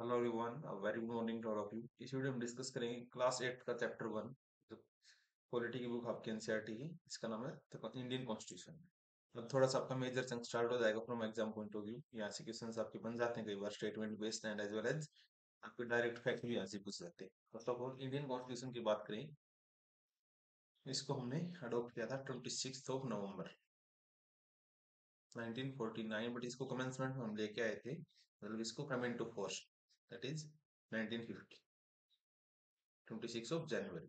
Hello everyone, very good morning to all of you. इस video में discuss करेंगे class 8 का चैप्टर 1 जो पॉलिटी की बुक आपकी एनसीईआरटी की। इसका नाम है द इंडियन कॉन्स्टिट्यूशन। अब थोड़ा सा आपका मेजर चंक स्टार्ट हो जाएगा from exam point of view. यहाँ से क्वेश्चंस आपके बन जाते हैं कई बार statement based and as well as आपके डायरेक्ट फैक्ट भी यहाँ से पूछ जाते हैं। First of all Indian constitution की बात करें, इसको हमने अडॉप्ट किया था 26 नवंबर 1949, बट इसको कमेंसमेंट में हम लेके आए थे, मतलब इसको come into force, that is 1950 26 जनवरी।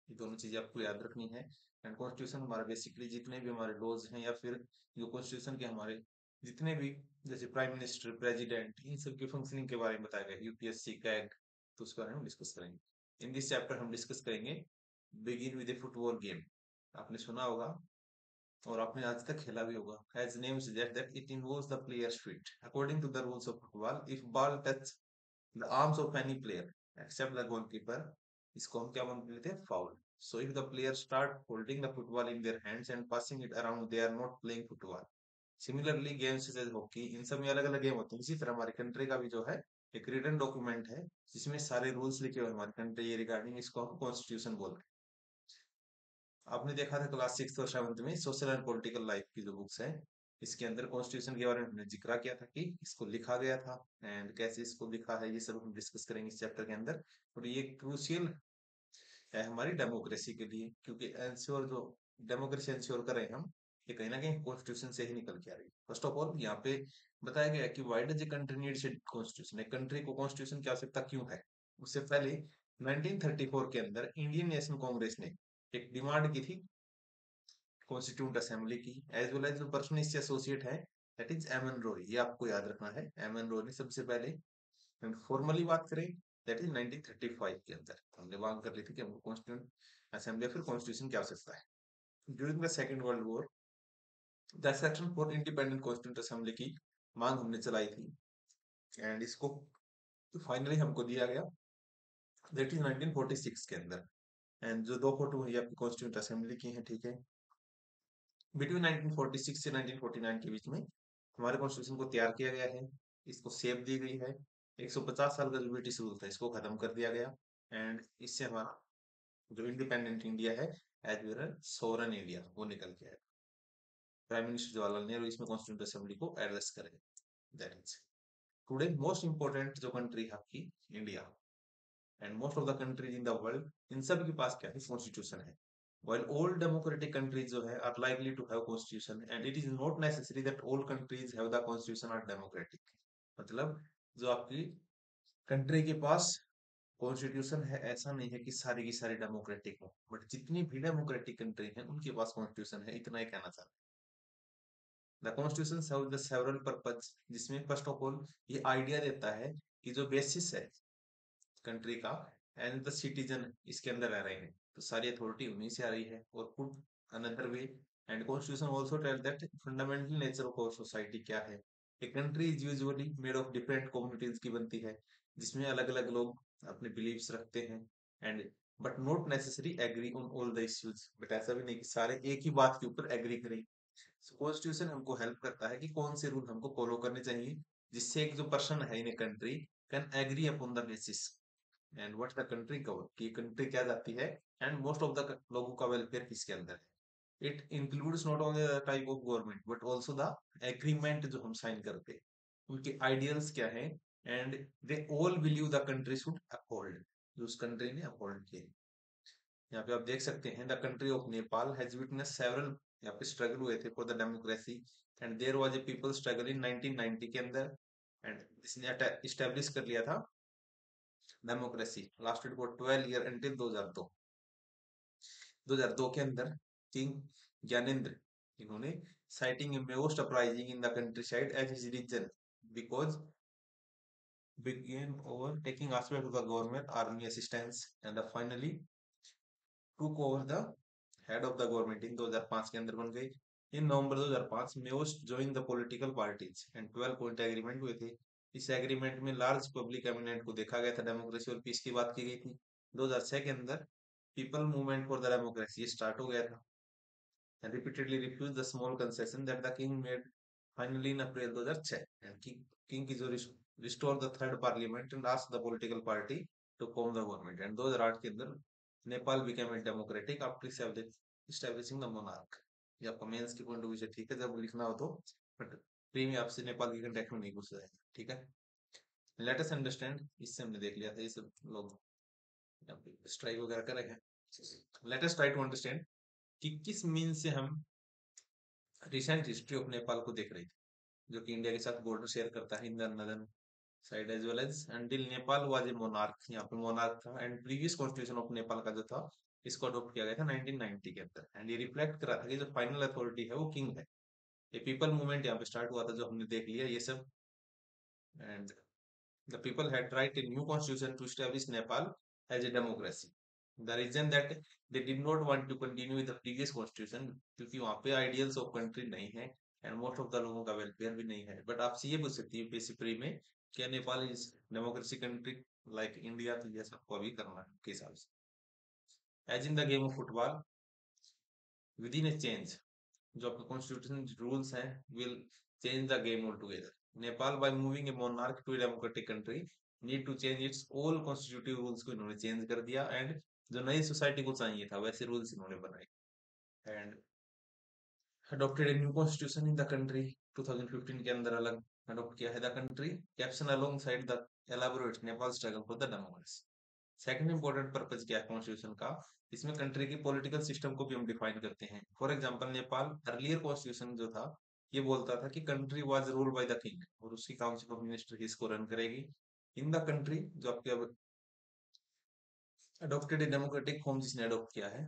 ये दोनों चीजें आपको याद रखनी है। एंड कॉन्स्टिट्यूशन हमारा बेसिकली जितने भी हमारे लॉज हैं या फिर जो कॉन्स्टिट्यूशन के हमारे जितने भी जैसे प्राइम मिनिस्टर, प्रेसिडेंट, इन सब की फंक्शनिंग के बारे में बताया गया, यूपीएससी, कैग, तो उसके बारे में डिस्कस करेंगे। इन दिस चैप्टर हम डिस्कस करेंगे begin with A football game. आपने सुना होगा और आपने आज तक खेला भी होगा। As name suggest that it involves the players feet according to the rules of football. If ball touch the arms of any player except the goalkeeper, इसको हम क्या बोलते थे? Foul. So if the players start holding the football in their hands and passing it around, they are not playing football. Similarly, games such as hockey, इन सब में अलग अलग game होते हैं। इसी तरह हमारी कंट्री का भी जो है एक रिटन डॉक्यूमेंट है जिसमें सारे रूल्स लिखे हुए हमारी कंट्री ये रिगार्डिंग, इसको हम कॉन्स्टिट्यूशन बोलते हैं। आपने देखा था क्लास 6 और 7 में सोशल एंड पॉलिटिकल लाइफ की जो बुक्स है, इसके अंदर कॉन्स्टिट्यूशन के बारे में हमने जिक्र किया था कि इसको लिखा गया था एंड कैसे इसको लिखा है, ये सब हम डिस्कस करेंगे इस चैप्टर के अंदर। और ये क्रूशियल है हमारी डेमोक्रेसी के लिए, क्योंकि एंश्योर जो डेमोक्रेसी एंश्योर करें हम, ये कहीं ना कहीं कॉन्स्टिट्यूशन से ही निकल के आ रही है। फर्स्ट ऑफ ऑल यहाँ पे बताया गया कि why does a country needs a constitution, एक कंट्री को कॉन्स्टिट्यूशन की आवश्यकता क्यों है। उससे पहले 1934 के अंदर इंडियन नेशनल कांग्रेस ने एक डिमांड की थी कॉन्स्टिट्यूंट असेंबली की, एज वेल एज जो पर्सन इससे एसोसिएट है that is M N Roy. ये आपको याद रखना है, एम एन रॉय ने सबसे पहले फॉर्मली बात करें दैट इज 1935 के अंदर हमने मांग कर ली थी कि हमको कॉन्स्टिट्यूंट असेंबली फिर कॉन्स्टिट्यूशन की आवश्यकता है। During the second world war the section for independent constituent assembly की मांग हमने चलाई थी एंड इसको फाइनली हमको दिया गया दैट इज 1946 के अंदर। एंड जो दो फोटो है ये आपकी कॉन्स्टिट्यूंट असेंबली की है, ठीक है। बिटवीन 1946 से 1949 के बीच में हमारे कॉन्स्टिट्यूशन को तैयार किया गया है, इसको सेव दी गई है। 150 साल का जो ब्रिटिश रूल था इसको खत्म कर दिया गया एंड इससे हमारा जो इंडिपेंडेंट इंडिया है as well as sovereign India वो निकल के आया। प्राइम मिनिस्टर जवाहरलाल नेहरू इसमें कॉन्स्टिट्यूंट असेंबली को एड्रेस करेंगे। That is today most important जो कंट्री है आपकी India and most of the countries in the world, इन सब के पास क्या है? कॉन्स्टिट्यूशन है। While all democratic countries जो है are likely to have constitution and it is not necessary that all countries have the constitution are democratic। मतलब जो आपकी कंट्री के पास कॉन्स्टिट्यूशन है ऐसा नहीं है कि सारी की सारी डेमोक्रेटिक हो, बट जितनी भी डेमोक्रेटिक कंट्री है उनके पास कॉन्स्टिट्यूशन है, इतना ही कहना चाहता हूँ। The constitution serve the several purpose, जिसमें फर्स्ट ऑफ ऑल ये आइडिया देता है कि जो बेसिस है कंट्री का एंड द सिटीजन इसके अंदर रह रहे हैं, तो सारी अथॉरिटी उन्हीं से आ रही है। और put another way and constitution also tell that fundamental nature of our society क्या है। एक country is usually made of different communities की बनती है जिसमें अलग अलग लोग अपने बिलीव्स रखते हैं and but not necessary agree on all the issues. But ऐसा भी नहीं कि सारे एक ही बात के ऊपर एग्री करें। कॉन्स्टिट्यूशन हमको हेल्प करता है कि कौन से रूल हमको फॉलो करने चाहिए जिससे एक जो पर्सन है in a country can agree upon the basis and what the country cover की कंट्री क्या जाती है एंड मोस्ट ऑफ द लोगों का वेलफेयर किसके अंदर है। It includes not only the type of government but also the agreement जो हम साइन करते हैं, उनके आइडियल्स क्या है and they all believe the country should uphold, जो उस कंट्री ने अपहोल्ड किए। यहाँ पे आप देख सकते हैं the country of Nepal has witness several यहाँ पे स्ट्रगल हुए थे for the democracy and there was a people struggle in 1990 के अंदर एंड इसने इस्टेब्लिश कर लिया था democracy, lasted for 12 year until 2002। 2002 के अंदर किंग ज्ञानेंद्र इन्होंने citing a most uprising in the countryside as his reason because began overtaking aspect of the government army assistance and the finally took over the head of the government in 2005 के अंदर बन गई। इन नवंबर 2005 में वो join the political parties and 12 point agreement हुए थे। इस agreement में लार्ज पब्लिक एमिनेंट को देखा गया था, डेमोक्रेसी और पीस की बात की गई थी। 2006 के अंदर people movement for the democracy start हो गया था and repeatedly refused the small concession that the king made finally in April 2006 and king की जो restore the third parliament and ask the political party to form the government, and 2008 के अंदर Nepal became a democratic after establishing the monarch. ये आपका mains की point of view से ठीक है जब लिखना हो तो, बट प्री में आपसे नेपाल की कंटेक्ट में नहीं पूछ रहा है, ठीक है। लेट अस अंडरस्टैंड, इससे हमने देख लिया था, ये सब लोग स्ट्राइक वगैरह कर रहे हैं। Let us try to understand कि किस मीन से हम रिसेंट हिस्ट्री ऑफ नेपाल को देख रहे थे, जो कि इंडिया के साथ बॉर्डर शेयर करता है in the northern side as well as until Nepal was a monarch. यहाँ पे मोनार्क था, and previous constitution of Nepal का जो था इसको अडॉप्ट किया गया था 1990 के अंदर, एंड ये रिफ्लेक्ट करा था कि जो फाइनल अथॉरिटी है वो किंग है। ये पीपल मूवमेंट यहाँ पे स्टार्ट हुआ था जो हमने देख लिया ये सब, and the people had write a new constitution to establish Nepal as a democracy. The reason that they did not want to continue with the previous constitution क्योंकि वहाँ पे ideals of country नहीं है and most of the लोगों का welfare भी नहीं है। But आपसे ये पूछ सकती है बेसिक प्री में क्या Nepal is democracy country like India, तो ये सबको अभी करना है के हिसाब से। As in the game of football within a change, जो आपके कॉन्स्टिट्यूशन रूल्स हैं will change the game altogether. Nepal by moving a monarch to a democratic country need to change its all constitutive rules को इन्होंने change कर दिया, and जो नई society को चाहिए था वैसे रूल्स इन्होंने बनाए, and adopted a new constitution in the country 2015 के अंदर अलग अडॉप्ट किया है the country caption alongside the elaborate Nepal struggle for the democracy. Second important purpose क्या है कॉन्स्टिट्यूशन का, इसमें कंट्री की पॉलिटिकल सिस्टम को भी हम डिफाइन करते हैं। For example Nepal earlier constitution जो था ये बोलता था कि country was ruled by the king और उसकी काउंसिल ऑफ मिनिस्टर इसको रन करेगी। इन द कंट्री जो आपके अब अडॉप्टेड डेमोक्रेटिक फॉर्म जिसने अडॉप्ट किया है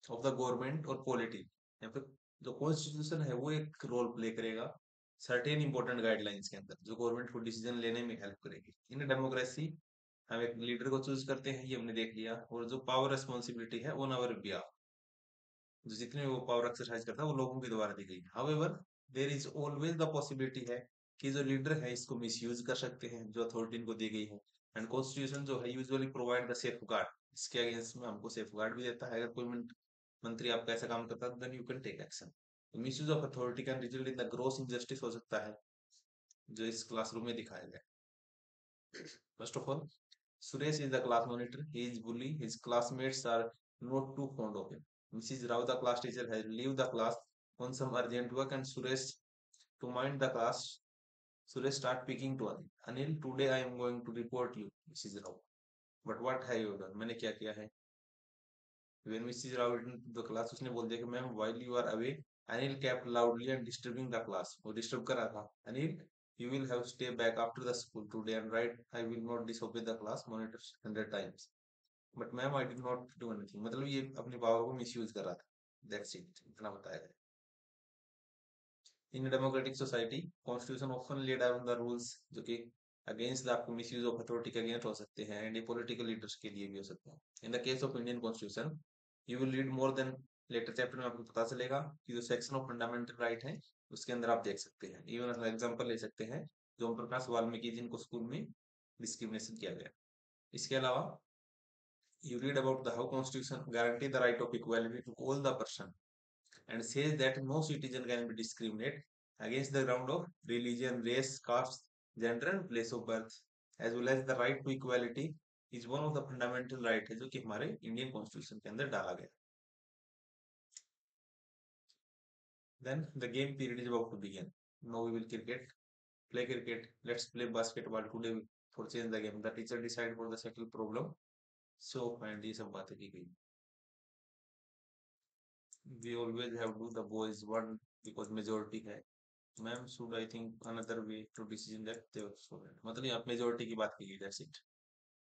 ऑफ द गवर्नमेंट और पॉलिटी, या फिर जो कॉन्स्टिट्यूशन है वो एक रोल प्ले करेगा सर्टेन इंपॉर्टेंट गाइडलाइंस के अंदर जो गवर्नमेंट को डिसीजन लेने में हेल्प करेगी। इन डेमोक्रेसी हम एक लीडर को चूज करते हैं, ये हमने देख लिया, और जो पावर रिस्पॉन्सिबिलिटी है ऑन आवर बिहाफ, जो जितने वो पावर एक्सरसाइज करता है वो लोगों के द्वारा दी गई। However there is always the possibility है कि जो लीडर है इसको मिसयूज कर सकते हैं जो अथॉरिटी इनको दी गई है, एंड कॉन्स्टिट्यूशन जो है usually provide the safe guard, इसके अगेंस्ट में हमको सेफ गार्ड भी देता है। अगर कोई मंत्री आपका ऐसा काम करता है then you can take action. Misuse of authority can result in the gross injustice हो सकता है, जो इस क्लासरूम में दिखाया गया। First of all Suresh is the class monitor. He is bully. His classmates are not too fond of him. Mrs. Rao, the class teacher, has leave the class on some urgent work, and Suresh, to mind the class, Suresh start speaking to Anil. Anil, today I am going to report you, Mrs. Rao. But what have you done? मैंने क्या किया है? When Mrs. Rao returned to the class, उसने बोल दिया कि ma'am while you are away, Anil kept loudly and disturbing the class. वो disturb कर रहा था। Anil, you will have to stay back after the school today and write I will not disobey the class monitors 100 times. But ma'am I did not do anything, मतलब ये अपनी power को misuse कर रहा था। दैट्स इट, इतना बताया गया। In democratic society constitution often lay down the rules जो कि अगेंस्ट द आपको मिसयूज ऑफ अथॉरिटी के अगेंस्ट हो सकते हैं, एंड ये पॉलिटिकल लीडर्स के लिए भी हो सकते हैं। In the case of Indian constitution you will read more then, later chapter में आपको पता चलेगा कि जो सेक्शन ऑफ फंडामेंटल राइट है उसके अंदर आप देख सकते हैं। इवन एग्जांपल ले सकते हैं जो ओम प्रकाश वाल्मीकि जिनको स्कूल में डिस्क्रिमिनेशन किया गया। इसके अलावा you read about the how constitution guarantee the right of equality to all the person and says that no citizen can be discriminated against the ground of religion, race, caste, gender and place of birth, as well as the right to equality is one of the fundamental right है जो कि हमारे Indian constitution के अंदर डाला गया। Then the game period is about to begin. Now we will play cricket. Let's play basketball today for change the game. The teacher decide for the settle problem. So and ये सब बातें की गई। We always have to the boys one because majority है। Ma'am should I think another way to decision that they student, मतलब यहाँ majority की बात की गई। That's it.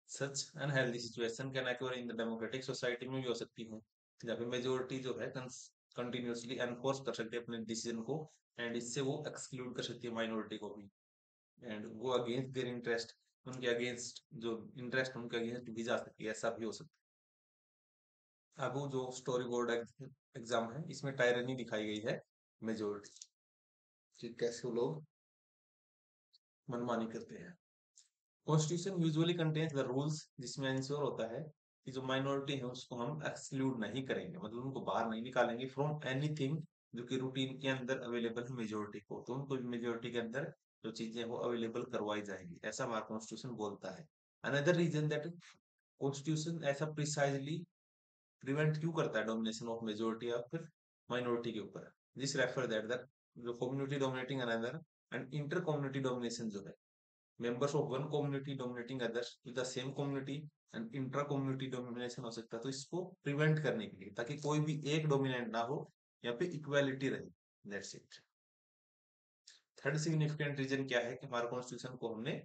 Such unhealthy situation can occur in the democratic society में भी हो सकती है जहाँ पे majority जो है कंटिन्यूसली एनफोर्स कर सकती है अपने डिसीजन को, एंड इससे वो एक्सक्लूड कर सकती है माइनॉरिटी को भी, एंड वो अगेंस्ट देयर इंटरेस्ट, उनके अगेंस्ट जो इंटरेस्ट उनके अगेंस्ट भी जा सकती है, ऐसा भी हो सकता है। अब वो जो स्टोरी बोर्ड एग्जाम है इसमें टायरनी दिखाई गई है मेजोरिटी कि कैसे वो लोग मनमानी करते हैं। Constitution usually contains the rules जिसमें इंश्योर होता है कि जो माइनॉरिटी है उसको हम एक्सक्लूड नहीं करेंगे, मतलब उनको बाहर नहीं निकालेंगे फ्रॉम एनीथिंग जो कि रूटीन के अंदर अवेलेबल है मेजोरिटी को, तो उनको मेजोरिटी के अंदर जो चीजें वो अवेलेबल करवाई जाएंगी, ऐसा हमारा कॉन्स्टिट्यूशन बोलता है। अनदर रीजन दैट कॉन्स्टिट्यूशन ऐसा प्रिसाइजली प्रिवेंट क्यों करता है डोमिनेशन ऑफ मेजोरिटी या फिर माइनॉरिटी के ऊपर, दिस रेफर दैट द जो community dominating another and inter community domination जो है, members of one community dominating others with the same community and intra community domination हो सकता है। तो इसको प्रिवेंट करने के लिए, ताकि कोई भी एक डोमिनेंट ना हो, यहाँ पे इक्वालिटी रहे, that's it. Third significant reason क्या है कि हमारे कॉन्स्टिट्यूशन को हमने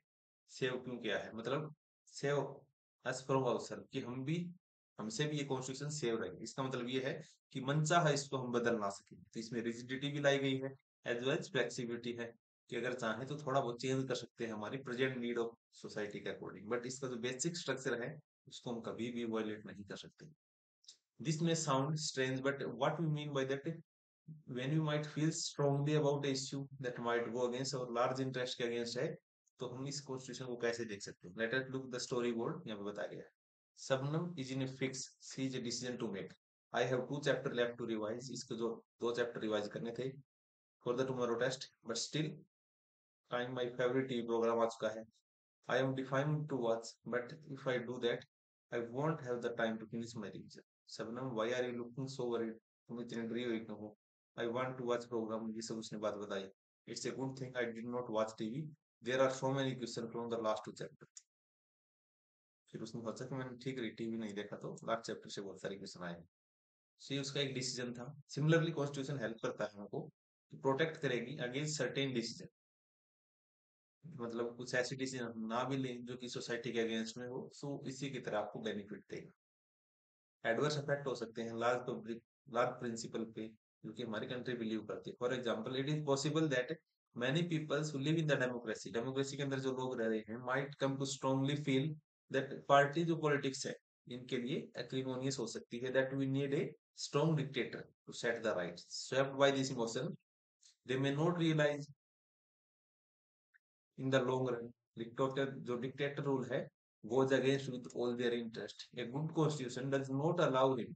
सेव क्यों किया है, मतलब सेव एज फ्रॉम आवर कि हम भी, हमसे भी ये कॉन्स्टिट्यूशन सेव रहे। इसका मतलब ये है कि मनचाहा इसको हम बदल ना सके, तो इसमें रिजिडिटी भी लाई गई है एज वेल एज फ्लेक्सिबिलिटी है, कि अगर चाहे तो थोड़ा बहुत चेंज कर सकते हैं हमारी प्रेजेंट नीड ऑफ सोसाइटी के अकॉर्डिंग, बट इसका जो बेसिक स्ट्रक्चर है उसको हम कभी भी वायलेट नहीं कर सकते। This may sound strange, but what we mean by that, when you might feel strongly about a issue that might go against our large interest के against है, तो हम इस कॉन्स्टिट्यूशन को कैसे देख सकते हैं। Let us look the story board, यहाँ पे बताया गया है। Sabnam is in a fix, she is a decision to make. I have 2 chapter left to revise, इसको जो 2 चैप्टर रिवाइज करने थे for the tomorrow test, but still time my favorite TV program आ चुका है। I am defined to watch, but if I do that, I won't have the time to finish my revision. Sabnam, why are you looking so worried? तुम इतने डरी हुई क्यों हो? I want to watch program, ये सब उसने बात बताई। It's a good thing I did not watch TV. There are so many questions from the last 2 chapters. फिर उसने सोचा कि मैंने ठीक है टीवी नहीं देखा, तो लास्ट चैप्टर से बहुत सारे क्वेश्चन आए। ये उसका एक डिसीजन था। सिमिलरली कॉन्स्टिट्यूशन हेल्प करता है हमको, प्रोटेक्ट करेगी अगेंस्ट सर्टेन डिसीजन, मतलब कुछ ऐसी डिसीजन ना भी लें जो कि सोसाइटी के अगेंस्ट में हो, सो इसी की तरह आपको बेनिफिट देगा। एडवर्स इफेक्ट हो सकते हैं लार्ज पब्लिक, लार्ज प्रिंसिपल पे, जो कि हमारी कंट्री बिलीव करती है। For example, it is possible that many peoples who live in the democracy, democracy के अंदर जो लोग रह रहे हैं, might come to strongly feel that party जो पॉलिटिक्स है इनके लिए एक्रिमोनियस हो सकती है, that we need a strong dictator to set the rights, swept by this emotion they may not realize in the long run dictator, जो dictator rule है goes against with all their interest. A good constitution does not allow him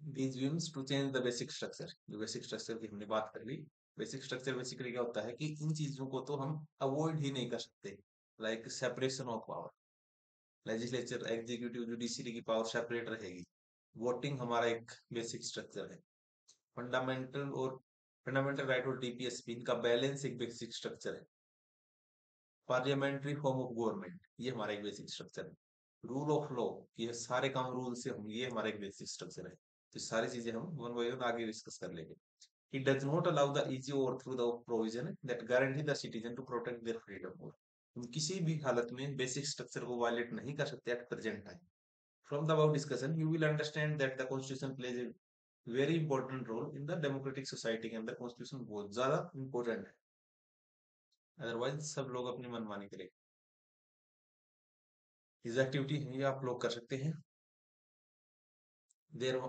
these whims to change the basic structure। जो basic structure की हमने बात कर ली, basic structure basically क्या होता है कि इन चीजों को तो हम अवॉइड ही नहीं कर सकते, like separation of power, legislature executive judiciary की पावर सेपरेट रहेगी, वोटिंग हमारा एक बेसिक स्ट्रक्चर है, फंडामेंटल और फंडामेंटल राइट और टीपीएसपी इनका बैलेंस एक बेसिक स्ट्रक्चर है, पार्लियामेंट्री फॉर्म ऑफ गवर्नमेंट ये हमारा एक बेसिक स्ट्रक्चर है, रूल ऑफ लॉ, ये सारे काम रूल से हम, ये हमारा एक बेसिक स्ट्रक्चर है। तो सारी चीजें हम वन बाय वन आगे डिस्कस कर लेंगे। It does not allow the easy overthrow the provision that guarantee the citizen to protect their freedom। हम किसी भी हालत में बेसिक स्ट्रक्चर को वायलेट नहीं कर सकते at present time. From the above discussion, you will understand that the constitution plays a very important role in the democratic society के अंदर constitution बहुत ज्यादा important है, अदरवाइज सब लोग अपनी मनमानी करेंगे। इस एक्टिविटी ये आप लोग कर सकते हैं। There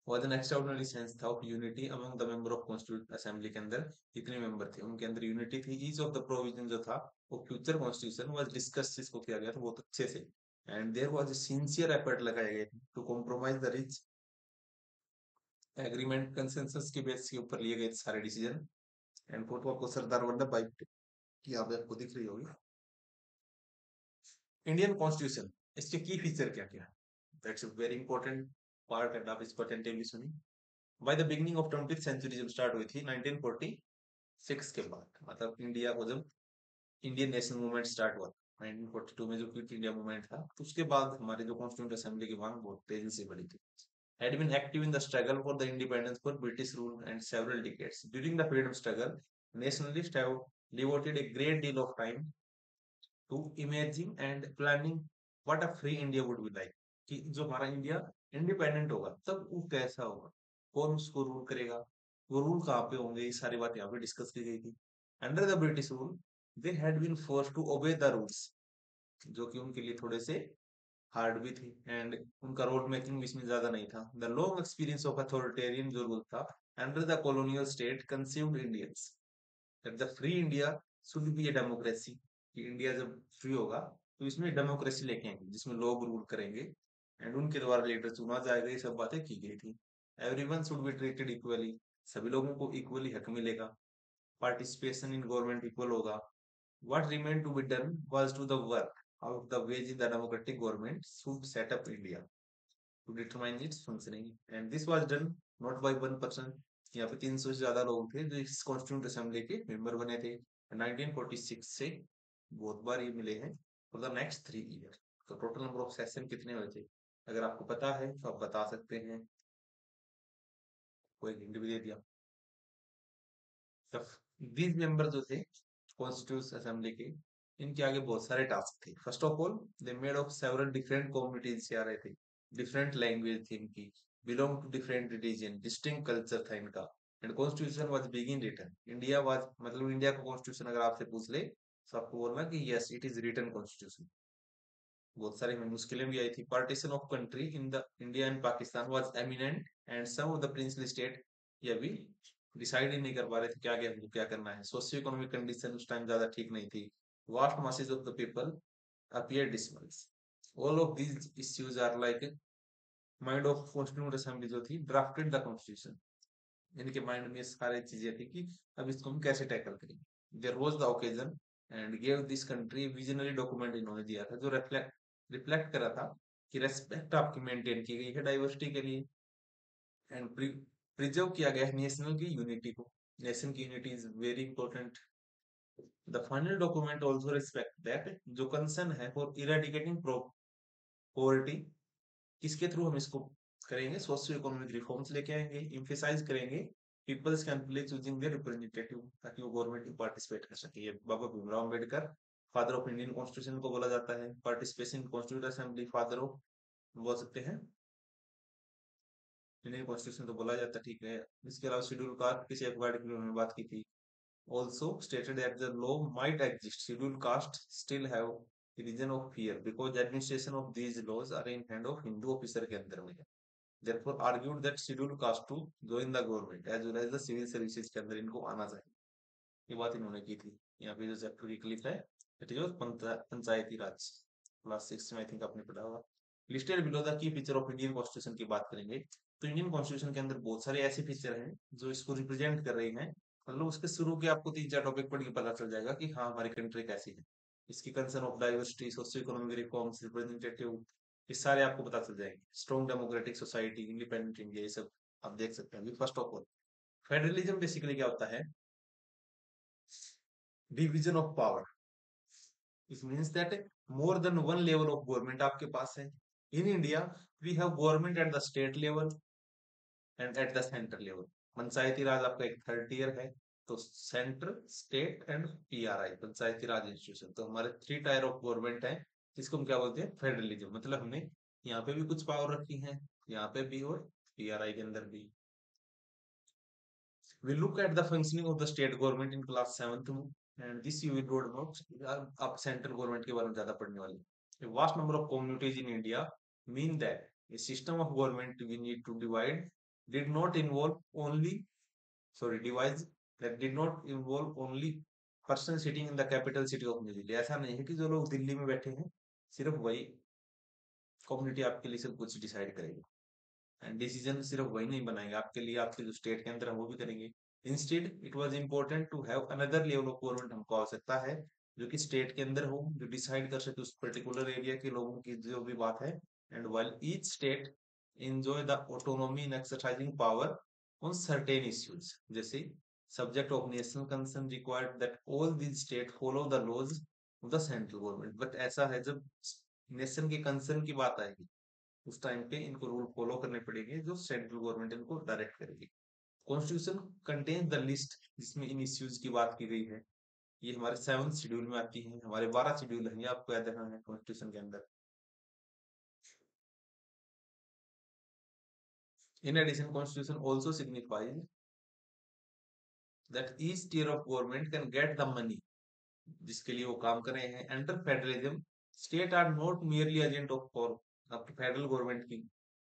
was an extraordinary sense था of unity among the member of constituent assembly के अंदर जितने मेंबर थे उनके अंदर यूनिटी थी। each of the provision जो था वो फ्यूचर कॉन्स्टिट्यूशन was discussed, इसको किया गया था बहुत अच्छे से, and there was a sincere effort लगाए गए to compromise the rich agreement consensus के बेस के ऊपर लिए गए सारे डिसीजन। एंड फोटो आपको सरदार वल्लभ भाई की यहाँ पे आपको दिख रही होगी। इंडियन कॉन्स्टिट्यूशन, इसके की फीचर क्या क्या है, that's a very important part, and आप इसको अटेंटिवली सुनिए। By the beginning of 20th century जब स्टार्ट हुई थी 1946 के बाद, मतलब इंडिया को जब इंडियन नेशनल मूवमेंट स्टार्ट हुआ 1942 में, जो क्विट इंडिया मूवमेंट था, तो उसके बाद हमारे जो कॉन्स्टिट्यूंट असेंबली की मांग बहुत तेजी से बढ़ी थी। Had been active in the struggle for the independence for British rule and several decades. During the freedom struggle, nationalists have devoted a great deal of time to imagining and planning what a free India would be like। कि जो हमारा India independent होगा तब वो कैसा होगा, कौन उसको रूल करेगा, वो रूल कहाँ पे होंगे, ये सारी बात यहाँ पे डिस्कस की गई थी। Under the British rule they had been forced to obey the rules, जो कि उनके लिए थोड़े से हार्ड भी थी, एंड उनका रोड मेकिंग भी इसमें ज्यादा नहीं था। The long experience of authoritarian जो रूल था under the colonial state conceived Indians that the free India should be a democracy, कि इंडिया जब फ्री होगा तो इसमें डेमोक्रेसी लेके आएंगे जिसमें लोग रूल करेंगे एंड उनके द्वारा लीडर चुना जाएगा, ये सब बातें की गई थी। Everyone should be treated equally, सभी लोगों को इक्वली हक मिलेगा। पार्टिसिपेशन इन गवर्नमेंट इक्वल होगा। What remained to be done was to the work out the ways the democratic government should set up India to determine its functioning, and this was done not by one person। यहाँ पे 300 से ज्यादा लोग थे जो इस constituent assembly के member बने थे। 1946 से बहुत बार ये मिले हैं फॉर द नेक्स्ट 3 ईयर। तो टोटल नंबर ऑफ सेशन कितने हुए थे अगर आपको पता है तो आप बता सकते हैं, कोई हिंट भी दे दिया। दीज मेंबर जो थे कॉन्स्टिट्यूंट असेंबली के, इनके आगे बहुत सारे टास्क थे। First of all they made of several different communities से आ रहे थे, डिफरेंट लैंग्वेज थी इनकी, belong to different religion, distinct culture था इनका। And constitution was begin written, India was मतलब इंडिया का कॉन्स्टिट्यूशन अगर आपसे पूछ ले तो आपको बोलना कि yes it is written constitution. बहुत सारी मुश्किलें भी आई थी। Partition of country in the India and Pakistan was eminent and some of the princely state ये भी डिसाइड ही नहीं कर पा रहे थे क्या क्या हमको क्या करना है। सोशियो इकोनॉमिक कंडीशन उस टाइम ज्यादा ठीक नहीं थी। Vast masses of the people appear dismals। all of these issues are like mind of constituent assembly जो थी ड्राफ्टेड द कॉन्स्टिट्यूशन। इनके माइंड में सारी चीजें थी कि अब इसको हम कैसे टैकल करेंगे। There was the occasion and give this country visionary document इन्होंने दिया था जो रिफ्लेक्ट रिफ्लेक्ट करा था कि रेस्पेक्ट आपकी मेंटेन की गई है डाइवर्सिटी के लिए एंड प्रिजर्व किया गया है नेशनल की यूनिटी को। नेशन की unity is very important. The final document also respect that जो कंसर्न है फॉर इरेडिकेटिंग पॉवर्टी, किसके थ्रू हम इसको करेंगे, सोशियो इकोनॉमिक रिफॉर्म्स लेके आएंगे, इम्फेसाइज करेंगे peoples can play choosing their representative ताकि वो गवर्नमेंट में पार्टिसिपेट कर सके। ये Baba Bhimrao Ambedkar father of Indian constitution को बोला जाता है। Participation constituent assembly father of बोल सकते हैं इंडियन कॉन्स्टिट्यूशन तो बोला जाता है, ठीक है। इसके अलावा शेड्यूल कास्ट की सेफगार्ड की उन्होंने बात की थी। also stated that the law might exist scheduled caste still have the reason of fear because the administration of these laws are in hand of Hindu officer के अंदर में है। therefore argued that scheduled caste to join the government as well as the civil services के अंदर इनको आना चाहिए। ये बात इन्होंने की थी। यहाँ पे जो चैप्टर की क्लिप है it is Panchayati Raj class 6 में आई थिंक आपने पढ़ा होगा। Listed below the key feature of Indian constitution की बात करेंगे तो इंडियन कॉन्स्टिट्यूशन के अंदर बहुत सारे ऐसे फीचर हैं जो इसको रिप्रेजेंट कर रही हैं। मतलब उसके शुरू के आपको 3-4 टॉपिक पढ़ के पता चल जाएगा कि हाँ हमारी कंट्री कैसी है। इसकी concern of diversity, socio economic reforms, representative, ये सारे आपको पता चल जाएंगे। Strong democratic society, independent India, ये सब आप देख सकते हैं। First of all federalism basically क्या होता है, division of power. It means that more than one level of government आपके पास है। In India we have government at the state level and at the centre level. Panchayati Raj आपका एक third tier है। तो centre, state and PRI, Panchayati Raj institution. तो हमारे 3 tyre of government है जिसको हम क्या बोलते हैं, फेडरलिज्म। मतलब हमने यहाँ पे भी कुछ पावर रखी है, यहाँ पे भी और पीआरआई के अंदर भी। we look at the functioning of the state government in class 7th and this you will read about। आप सेंट्रल गवर्नमेंट के बारे में ज्यादा पढ़ने वाले। a vast number of communities in India mean that a system of government we need to divide did not involve only device that did not involve only person sitting in the capital city of New Delhi। ऐसा नहीं है कि जो लोग दिल्ली में बैठे हैं सिर्फ वही कम्युनिटी आपके लिए सब कुछ डिसाइड करेगी एंड डिसीजन सिर्फ वही नहीं बनाएंगे आपके लिए, आपके जो स्टेट के अंदर है वो भी करेंगे। Instead it was important to have another level of government, हमको आवश्यकता है जो कि स्टेट के अंदर हो, जो डिसाइड कर सके उस पर्टिकुलर एरिया के लोगों की जो भी बात है। And while each state enjoy the autonomy in exercising power on certain issues, जैसे subject of national concern required that all these state follow the laws of the central government. But ऐसा है जब नेशन के concern की बात आएगी उस time पे इनको रूल फॉलो करने पड़ेंगे जो सेंट्रल गवर्नमेंट इनको डायरेक्ट करेगी। कॉन्स्टिट्यूशन कंटेन द लिस्ट जिसमें इन इश्यूज की बात की गई है। ये हमारे 7th शेड्यूल में आती है। हमारे 12 शेड्यूल है, ये आपको याद रखना है कॉन्स्टिट्यूशन के अंदर। In addition constitution also signifies that each tier of government can get the money जिसके लिए वो काम कर रहे हैं। Under federalism state are not merely agent of for federal government की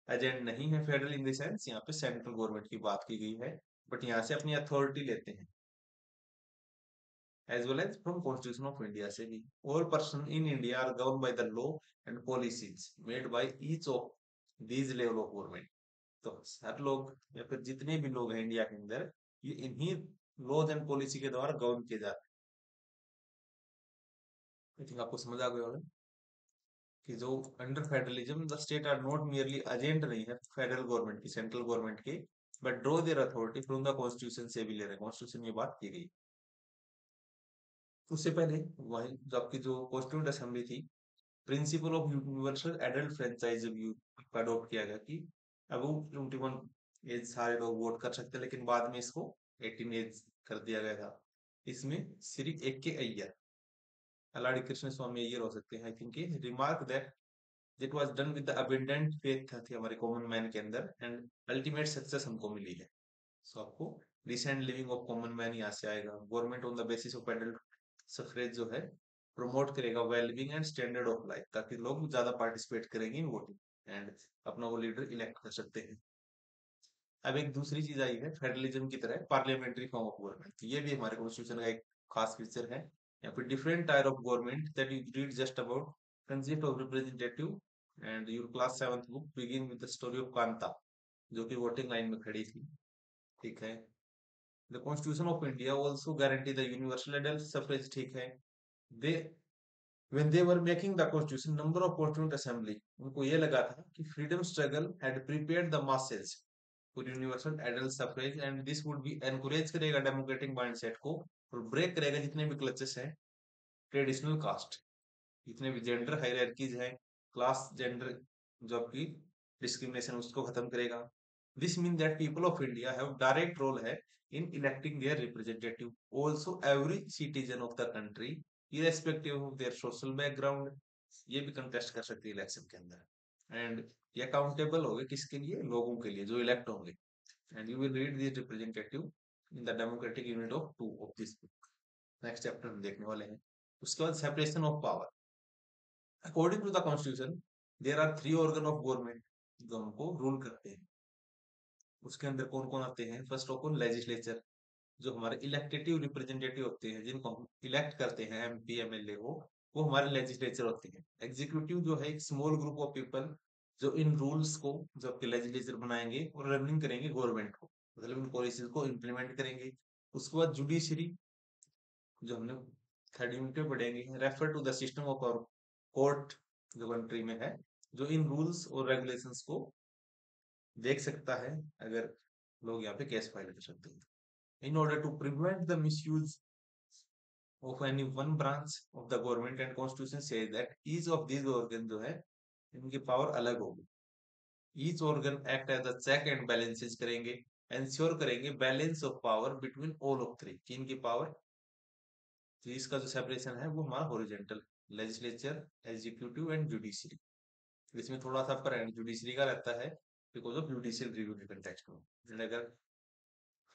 एजेंट नहीं है। फेडरल इन द सेंस यहाँ पे सेंट्रल गवर्नमेंट की बात की गई है, बट यहाँ से अपनी अथॉरिटी लेते हैं as well as from constitution of India से भी। All person in India are govern by the law and policies made by each of these level of government. तो हर लोग या फिर जितने भी लोग हैं इंडिया के अंदर ये इन्हीं लॉज एंड पॉलिसी के द्वारा गवर्न किए जाते हैं। आई थिंक आपको समझ आ गया होगा कि जो under federalism the state are not merely agent नहीं है फेडरल गवर्नमेंट की, सेंट्रल गवर्नमेंट की, but draw their authority from the constitution से भी ले रहे हैं, कॉन्स्टिट्यूशन में बात की गई। उससे पहले वही जो आपकी जो कॉन्स्टिट्यूंट असेंबली थी, principle of universal adult franchise adopt किया गया कि अब वो 21 एज सारे लोग वोट कर सकते हैं, लेकिन बाद में इसको 18 एज कर दिया गया था। इसमें सिर्फ एक के अय्यर, अलाड़ी कृष्ण स्वामी अय्यर हो सकते हैं। I think remark that it was done with the abundant faith थी हमारे कॉमन मैन के अंदर, एंड अल्टीमेट सक्सेस हमको मिली है। सो आपको recent living of common man यहाँ से आएगा। Government on the basis of adult suffrage जो है प्रमोट करेगा wellbeing and standard of life, ताकि लोग ज्यादा पार्टिसिपेट करेंगे इन वोटिंग एंड अपना वो लीडर इलेक्ट कर सकते हैं। अब एक दूसरी चीज आई है फेडरलिज्म की तरह पार्लियामेंट्री फॉर्म ऑफ गवर्नमेंट, ये भी हमारे कॉन्स्टिट्यूशन का एक खास फीचर है। या फिर different type of government that you read just about concept of representative, and your class 7th book begin with the story of Kanta, जो कि वोटिंग लाइन में खड़ी थी। ठीक है। The constitution of India also guarantee the universal adult suffrage. ठीक है। दे when they were making the constitution, number of constituent assembly, उनको ये लगा था कि freedom struggle had prepared the masses for universal adult suffrage, and this would be encourage करेगा democratic mindset को और break करेगा जितने भी clutches हैं ट्रेडिशनल कास्ट, जितने भी जेंडर हायरार्कीज हैं, क्लास जेंडर जो आपकी डिस्क्रिमिनेशन, उसको खत्म करेगा। This mean that people of India have direct role है in electing their representative, also every citizen of the country irrespective of their social background, ये भी कंटेस्ट कर सकते हैं इलेक्शन के अंदर। एंड ये अकाउंटेबल होंगे किसके लिए, लोगों के लिए जो इलेक्ट होंगे। And you will read this representative in the democratic unit of 2 of this book. Next chapter हम देखने वाले हैं। उसके बाद separation of power. According to the constitution there are 3 organ of government जो हमको रूल करते हैं। उसके अंदर कौन कौन आते हैं? फर्स्ट ऑफ ऑल लेजिस्लेचर, जो हमारे इलेक्टेटिव रिप्रेजेंटेटिव होते हैं, जिनको हम इलेक्ट करते हैं एमपी एमएलए को, वो हमारे लेजिस्लेचर होते हैं। एग्जीक्यूटिव जो है एक स्मॉल ग्रुप ऑफ पीपल जो इन रूल्स को जो आपके लेजिस्लेचर बनाएंगे और रनिंग करेंगे गवर्नमेंट को, मतलब इन पॉलिसीज को इम्प्लीमेंट करेंगे। उसके बाद जुडिशरी, जो हमने थर्ड यूनिट में पढ़ेंगे, refer to the system of our court जो कंट्री में है, जो इन रूल्स और रेगुलेशंस को देख सकता है अगर लोग यहाँ पे केस फाइल कर सकते हैं। In order to prevent the misuse of any one branch of the government, and constitution से that each of these organ जो है इनकी पावर अलग होगी। Each organ act as the check and balances करेंगे, एंश्योर करेंगे balance of power between all of three, कि इनकी पावर, तो इसका जो सेपरेशन है वो हमारा horizontal, legislature, executive and judiciary. इसमें थोड़ा सा आपका जुडिशरी का रहता है बिकॉज ऑफ जुडिशियल रिव्यू के कंटेक्स्ट में। एंड अगर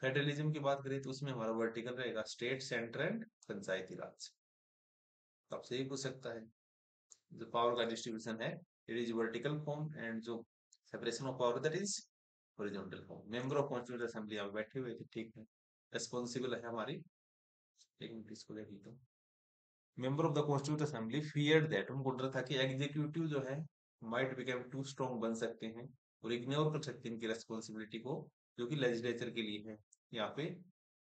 फेडरलिज्म की बात करें तो उसमें हमारा वर्टिकल रहेगा स्टेट, सेंटर एंड पंचायती राज। तो आपसे ये पूछ सकता है जो पावर का डिस्ट्रीब्यूशन है it is vertical form, and जो separation of power that is horizontal form. Member of constituent assembly यहाँ बैठे हुए थे, ठीक है, रेस्पॉन्सिबल है हमारी, एक मिनट इसको देख लीजिए। Member of the constituent assembly feared that, उनको डर था कि एग्जीक्यूटिव जो है माइट बिकम टू स्ट्रॉन्ग, बन सकते हैं और इग्नोर कर सकते हैं इनकी रेस्पॉन्सिबिलिटी को जो कि लेजिस्लेचर के लिए है। यहाँ पे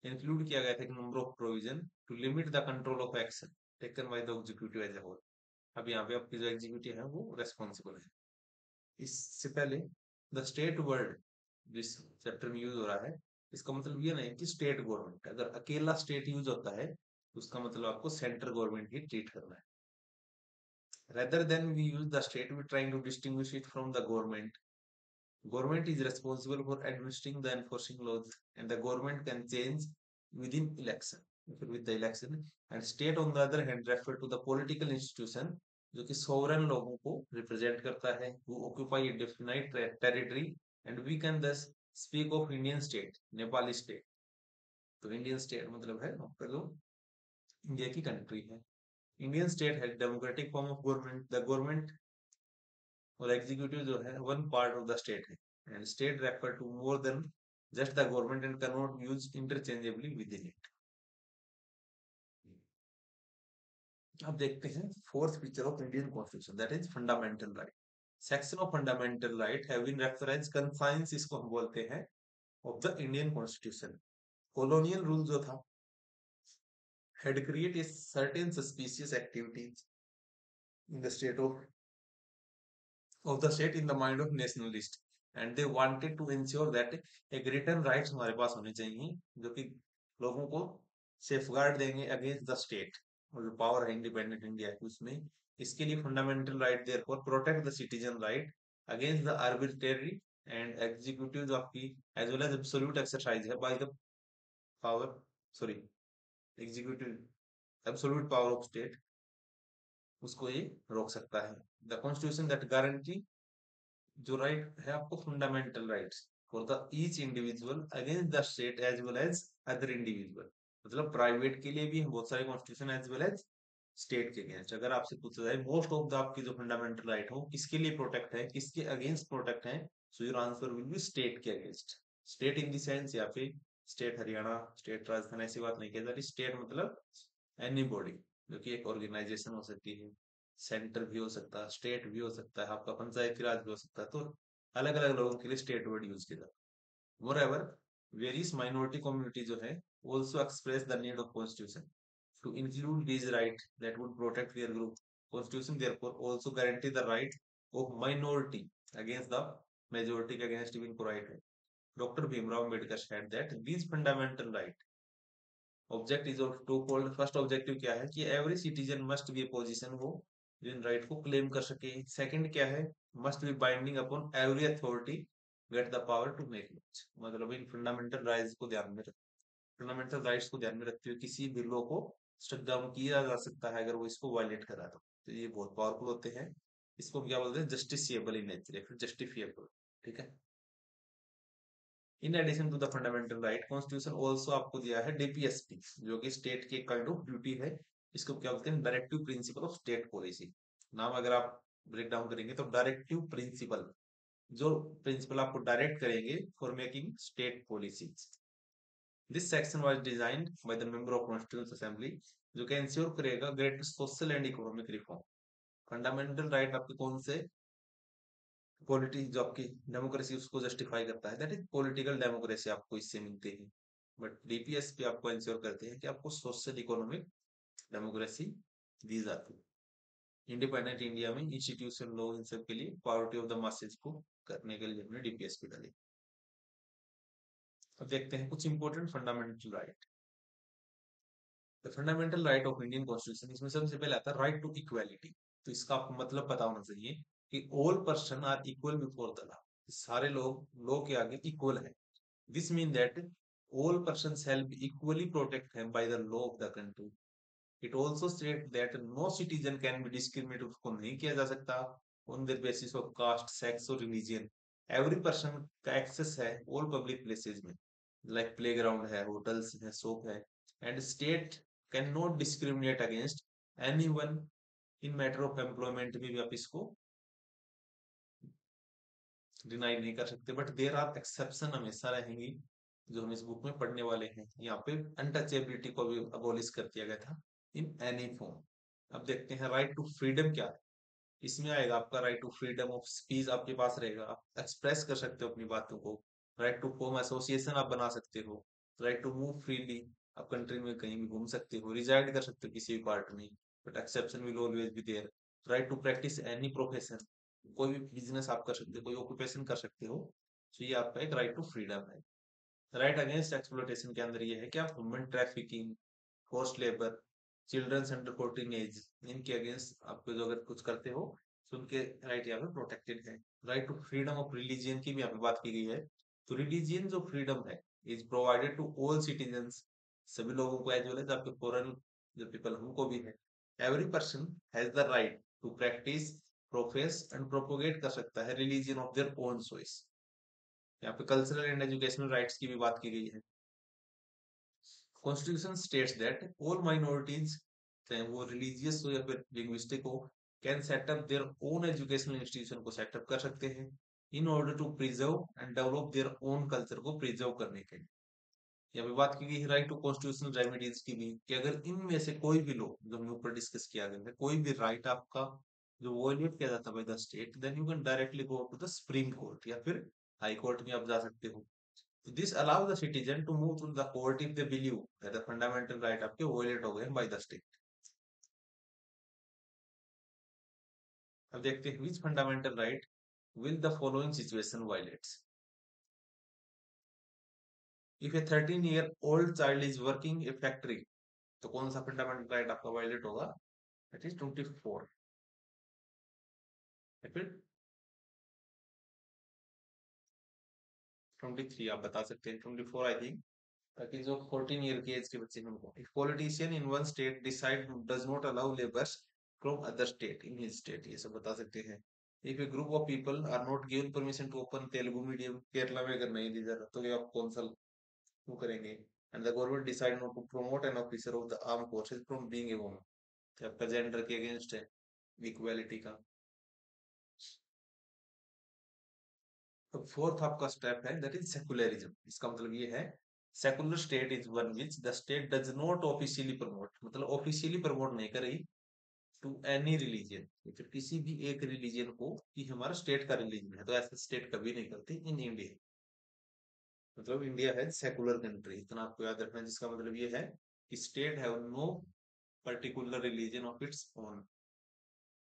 इंक्लूड किया गया था एक number of provision to limit the control of action taken by the executive as a whole. अब यहाँ पे आपकी जो एग्जीक्यूटिव है वो रेस्पॉन्सिबल है। इससे पहले द स्टेट वर्ड जिस चैप्टर में यूज हो रहा है, इसका मतलब ये नहीं कि स्टेट गवर्नमेंट, अगर अकेला स्टेट यूज होता है तो उसका मतलब आपको सेंट्रल गवर्नमेंट ही ट्रीट करना है। Rather than we use the state, we're trying to distinguish it from the government. Government is responsible for administering the enforcing laws, and the government can change within election, with the election. And state, on the other hand, refer to the political institution जो कि sovereign लोगों को represent करता है, who occupy a definite territory, and we can thus speak of Indian state, Nepali state. तो Indian state मतलब है आपका जो इंडिया की कंट्री है। इंडियन स्टेट है democratic form of government, the government और एग्जीक्यूटिव जो है one part of the state है, and state refer to more than just the government and can not use interchangeably within it. अब देखते हैं fourth feature of Indian constitution that is fundamental right. Section of fundamental right have been reference conscience, इसको हम बोलते हैं, of the Indian constitution. Colonial rule जो था had created certain suspicious activities in the state of the state in the mind of nationalist, and they wanted to ensure that एक return rights हमारे पास होने चाहिए जो कि लोगों को सेफगार्ड देंगे अगेंस्ट द स्टेट, और जो पावर है इंडिपेंडेंट इंडिया की उसमें, इसके लिए fundamental right therefore protect the citizen right against the arbitrary and executive जो आपकी as well as absolute exercise है by the power, sorry, executive absolute power of state, उसको ये रोक सकता है। द कॉन्स्टिट्यूशन दैट गारंटी, जो राइट है आपको fundamental rights for the each individual against the state as well as other individual, मतलब प्राइवेट के लिए भी बहुत सारे constitution as well as state के अगेंस्ट। अगर आपसे पूछा जाए मोस्ट ऑफ द आपकी जो फंडामेंटल राइट हो किसके लिए प्रोटेक्ट है, किसके अगेंस्ट प्रोटेक्ट है, so your answer will be state के against. State in the sense या फिर स्टेट हरियाणा, स्टेट राजस्थान, ऐसी बात नहीं कहता। स्टेट मतलब एनी बॉडी, जो कि एक ऑर्गेनाइजेशन हो सकती है, सेंटर भी हो सकता है, स्टेट भी हो सकता है, आपका पंचायती राज भी हो सकता है, तो अलग अलग लोगों के लिए स्टेट वर्ड यूज किया जाता है। मोreover, वेरियस माइनॉरिटी कम्युनिटी जो है also express the need of constitution to include these rights that would protect their group. Constitution therefore also guarantee the right of minority against the majority के against भी इनको right है। Doctor Bhimrao Ambedkar said that these fundamental right object is of two fold. First objective क्या है कि every citizen must be position, वो जिन right को क्लेम कर सके। सेकंड क्या है, must be binding upon every authority get the power to make laws, मतलब इन फंडामेंटल राइट्स को ध्यान में फंडामेंटल राइट्स को ध्यान में रखते हुए किसी भी लॉ को स्ट्रक डाउन किया जा सकता है अगर वो इसको वायलेट करा तो ये बहुत पावरफुल होते हैं। इसको क्या बोलते हैं, जस्टिसिएबल इन नेचर या फिर जस्टिफिएबल, ठीक है। In addition to the fundamental right constitution also आपको दिया है डीपीएसपी, जो कि स्टेट की काइंड ऑफ ड्यूटी है। इसको क्या बोलते हैं, directive principle of state policy. नाम अगर आप ब्रेक डाउन करेंगे तो डायरेक्टिव प्रिंसिपल, जो प्रिंसिपल आपको डायरेक्ट करेंगे for making state policy. This section was designed by the member of constituent assembly, जो कि इंश्योर करेगा great social and economic reform. Fundamental right आपके कौन से, पॉलिटिक्स जो आपकी डेमोक्रेसी उसको जस्टिफाई करता है, दैट इज पॉलिटिकल डेमोक्रेसी आपको इससे मिलती है। बट डीपीएस पे आपको इंश्योर करते हैं कि आपको सोशल इकोनॉमिक डेमोक्रेसी दी जाती है। इंडिपेंडेंट इंडिया में इंस्टीट्यूशन लॉ इन सब के लिए पावर्टी ऑफ द मासेज को करने के लिए हमने डीपीएस पे डाली। अब देखते हैं कुछ important fundamental right. The fundamental right of Indian constitution, इसमें सबसे पहले आता है राइट टू इक्वालिटी। तो इसका आपको मतलब पता होना चाहिए कि all person are equal before the law, सारे लोग लॉ के आगे इक्वल है। This means that all persons shall be equally protected by the law of the country. It also states that no citizen can be discriminated, उसको नहीं किया जा सकता on the basis of caste, sex or religion. Every person का access है all public places में, like playground है, hotels है, shop है, and state cannot discriminate against anyone in matter of employment में भी आप इसको डिनाई नहीं कर सकते। बट देर आर एक्सेप्शन हमेशा रहेंगी जो हम इस बुक में पढ़ने वाले हैं। यहाँ पे अनटचेबिलिटी को भी अबोलिश कर दिया गया था इन एनी फॉर्म। अब देखते हैं राइट टू फ्रीडम क्या है। इसमें आएगा आपका right to freedom of speech आपके पास रहेगा, आप एक्सप्रेस कर सकते हो अपनी बातों को। राइट टू फॉर्म एसोसिएशन आप बना सकते हो। राइट टू मूव फ्रीली, आप कंट्री में कहीं भी घूम सकते हो, रिजाइड कर सकते हो किसी भी पार्ट में, but exception will always be there. Right to practice any profession, कोई भी बिजनेस आप कर सकते हो, कोई ऑक्यूपेशन कर सकते हो, तो ये आपका एक राइट टू फ्रीडम है। राइट अगेंस्ट एक्सप्लोटेशन के अंदर ये है कि आप human trafficking, forced labour, childrens under 14 age, इनके अगेंस्ट आपको जो अगर कुछ करते हो तो उनके राइट यहाँ पे प्रोटेक्टेड है। Right to freedom of religion की भी यहाँ पे बात की गई है। तो रिलीजियन जो फ्रीडम है is provided to all citizens, सभी लोगों को एज वेल एज आपके फॉरेन जो पीपल उनको भी है। Every person has the right to practice, profess and propagate कर सकता है religion of their own choice. यहाँ पे कल्चरल एंड एजुकेशनल राइट्स की भी बात की गई है। Constitution states that all minorities, चाहे वो रिलीजियस हो या फिर लिंग्विस्टिक हो, can set up their own educational institution को सेटअप कर सकते हैं in order to preserve and develop their own culture को प्रिजर्व करने के लिए। यहाँ पे बात की गई है राइट टू कॉन्स्टिट्यूशनल रेमेडीज की भी, कि अगर इनमें से कोई भी लो जो हमने ऊपर डिस्कस किया गया है, कोई भी राइट आपका जो वॉयलेट किया जाता है by the state, then you can directly go to the supreme court या फिर हाई कोर्ट में आप जा सकते हो। This allow the citizen to move to the court if they believe that the fundamental right आपके वायलेट हो गए बाय द स्टेट। अब देखते हैं which fundamental right will the following situation violates. If a 13-year-old child is working a factory, तो कौन सा fundamental right आपका वायलेट होगा? That is 24। फिर 23 आप बता सकते हैं, 24 आई थिंक, ताकि जो 14 ईयर के एज के बच्चे हैं उनको। If politician in one state decide does not allow labours from other state in his state, ये सब बता सकते हैं। If a group of people are not given permission to open Telugu medium, Kerala में अगर नहीं दी जा रहा तो ये आप कौन सा वो करेंगे? And the government decide not to promote an officer of the arm forces from being a woman, तो आपका जेंडर के अगेंस्ट है, इक्वालिटी का। तो फोर्थ आपका स्टेप है दैट इज सेकुलरिज्म। इसका मतलब ये है secular state is one which the state does not officially promote, मतलब ऑफिशियली प्रमोट नहीं कर रही टू एनी रिलीजन, फिर किसी भी एक रिलीजन को कि हमारा स्टेट का रिलीजन है, तो ऐसा स्टेट कभी नहीं करती इन इंडिया। मतलब इंडिया है सेकुलर कंट्री, इतना आपको याद रखना है, जिसका मतलब ये है कि state have no particular religion of its own,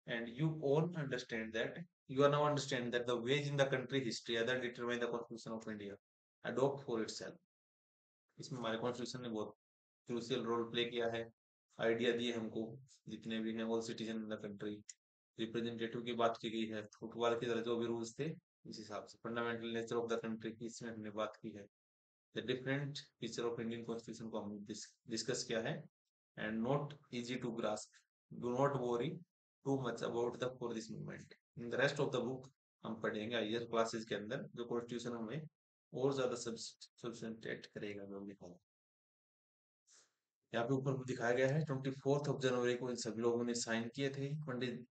and you all understand that, you are now understand that the wage in the country history other determine the constitution of India adopt for itself। इसमें हमारे constitution ने बहुत crucial role play किया है, idea दिए हमको, जितने भी हैं all citizen in the country. Representative की बात की गई है, फुटबॉल की तरह जो भी रूल्स थे इस हिसाब से। Fundamental nature of the country की इसमें हमने बात की है। The different feature of Indian constitution को हमने डिस्कस किया है, and not easy to grasp. Do not worry too much about the for this moment. In the rest of the book हम पढ़ेंगे हायर क्लासेस के अंदर, जो कॉन्स्टिट्यूशन हमें और ज्यादा सब्सटेंटेट करेगा, जो लिखा है यहाँ पे ऊपर दिखाया गया है। 24 जनवरी को इन सभी लोगों ने साइन किए थे। पंडित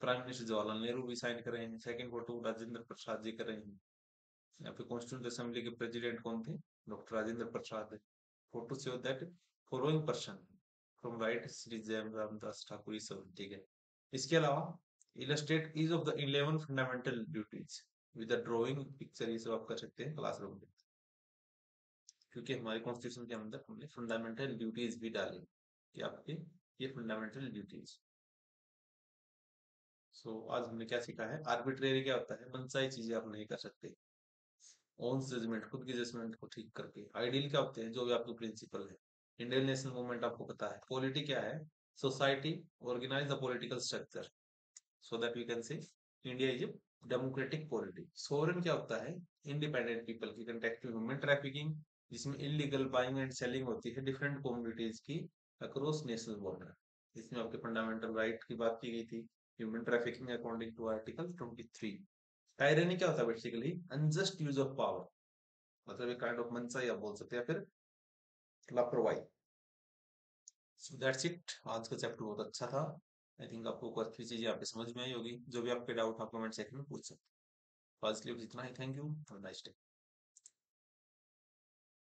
प्राइम मिनिस्टर जवाहरलाल नेहरू भी साइन कर रहे हैं। सेकंड फोटो राजेंद्र प्रसाद जी कर रहे हैं। यहाँ पे कॉन्स्टिट्यूंट असेंबली के प्रेसिडेंट कौन थे? Doctor Rajendra Prasad. Photo say that following person from right Shri jam Ramdas Thakur, ये सब ठीक है। इसके अलावा illustrate each of the 11 fundamental duties with the drawing picture, ये सब आप कर सकते हैं क्लासरूम में, क्योंकि हमारे कॉन्स्टिट्यूशन के अंदर हमने फंडामेंटल ड्यूटीज भी डाली कि आपके ये फंडामेंटल ड्यूटीज। सो आज हमने क्या सीखा है? आर्बिट्रेरी क्या होता है? मनचाही चीजें आप नहीं कर सकते। ओन जजमेंट, खुद की जजमेंट को ठीक करके। आइडियल क्या होते हैं? जो भी आपके प्रिंसिपल है। इंडियन नेशनल मूवमेंट आपको पता है। पॉलिटी क्या है? Society organise the political structure so that we can say India is a democratic polity. Sovereign क्या होता है? इंडिपेंडेंट पीपल की कंटेक्ट में। ह्यूमन ट्रैफिकिंग, जिसमें इलीगल बाइंग एंड सेलिंग होती है डिफरेंट कम्युनिटीज की अक्रॉस नेशनल बॉर्डर। इसमें आपके फंडामेंटल राइट की बात की गई थी। Human trafficking according to article 23। Tyranny क्या होता है? Basically unjust use of power, मतलब एक काइंड ऑफ मनचाही आप बोल सकते हैं, फिर लापरवाही। So that's it. आज का चैप्टर बहुत अच्छा था। आई थिंक आपको काफी चीजें यहाँ पे समझ में आई होगी। जो भी आपके डाउट आप कमेंट सेक्शन में पूछ सकते हैं। आज के लिए इतना ही। Thank you, nice day.